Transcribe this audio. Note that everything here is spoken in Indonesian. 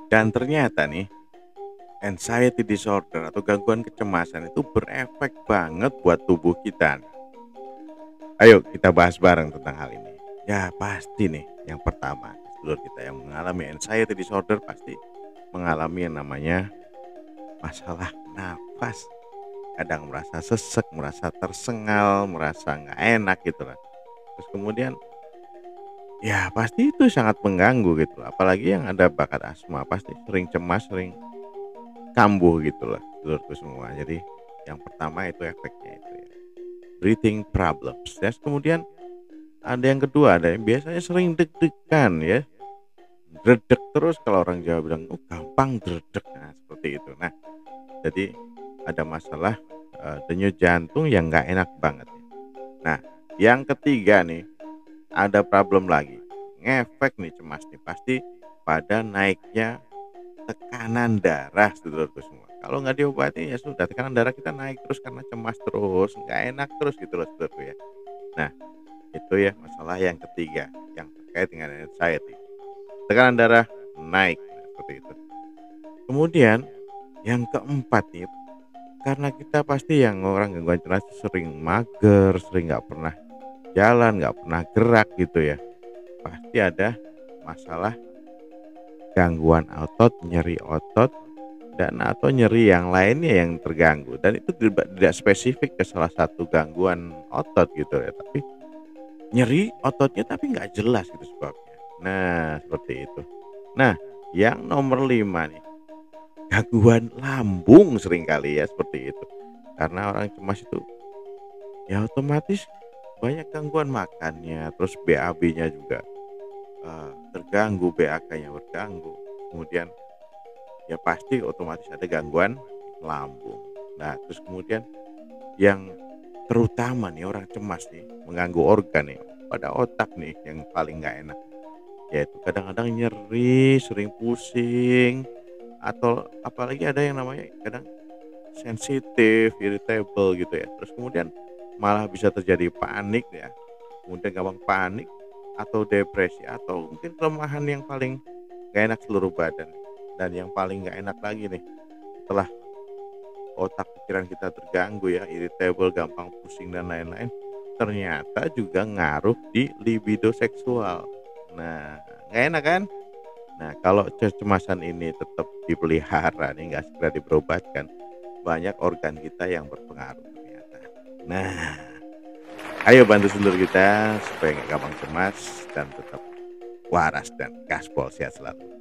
Dan ternyata nih, anxiety disorder atau gangguan kecemasan itu berefek banget buat tubuh kita. Ayo kita bahas bareng tentang hal ini. Ya pasti nih, yang pertama, sedulur kita yang mengalami anxiety disorder pasti mengalami yang namanya masalah nafas. Kadang merasa sesek, merasa tersengal, merasa nggak enak gitu lah. Terus kemudian ya pasti itu sangat mengganggu gitu. Apalagi yang ada bakat asma pasti sering cemas, sering kambuh gitu lah sedulurku semua. Jadi yang pertama itu efeknya itu ya. Breathing problems. Terus kemudian ada yang kedua, ada yang biasanya sering deg-degan ya. Dredeg terus kalau orang Jawa bilang, oh gampang dredeg. Nah, seperti itu. Nah, jadi ada masalah denyut jantung yang nggak enak banget. Nah, yang ketiga nih, ada problem lagi. Ngefek nih cemas nih pasti pada naiknya tekanan darah sedulurku semua. Kalau nggak diobati ya sudah tekanan darah kita naik terus karena cemas terus, nggak enak terus gitu loh sedulurku ya. Nah, itu ya masalah yang ketiga yang terkait dengan anxiety. Tekanan darah naik nah, seperti itu. Kemudian yang keempat nih, karena kita pasti yang orang gangguan cemas sering mager, sering nggak pernah jalan, nggak pernah gerak gitu ya. Pasti ada masalah gangguan otot, nyeri otot, dan atau nyeri yang lainnya yang terganggu. Dan itu tidak spesifik ke salah satu gangguan otot gitu ya, tapi nyeri ototnya tapi nggak jelas gitu sebabnya. Nah, seperti itu. Nah, yang nomor 5 nih, gangguan lambung seringkali ya seperti itu. Karena orang cemas itu ya otomatis banyak gangguan makannya, terus BAB-nya juga terganggu, BAK-nya terganggu. Kemudian ya pasti otomatis ada gangguan lambung. Nah, terus kemudian yang terutama nih orang cemas nih mengganggu organ nih pada otak nih yang paling nggak enak, yaitu kadang-kadang nyeri, sering pusing, atau apalagi ada yang namanya kadang sensitif, irritable gitu ya. Terus kemudian malah bisa terjadi panik ya, kemudian gampang panik atau depresi atau mungkin kelemahan yang paling gak enak seluruh badan. Dan yang paling gak enak lagi nih, setelah otak pikiran kita terganggu ya, irritable, gampang pusing dan lain-lain, ternyata juga ngaruh di libido seksual. Nah, gak enak kan? Nah, kalau kecemasan ini tetap dipelihara nih, nggak segera diberobatkan, banyak organ kita yang berpengaruh ternyata. Nah, ayo bantu sedulur kita supaya nggak gampang cemas dan tetap waras dan gaspol sehat selalu.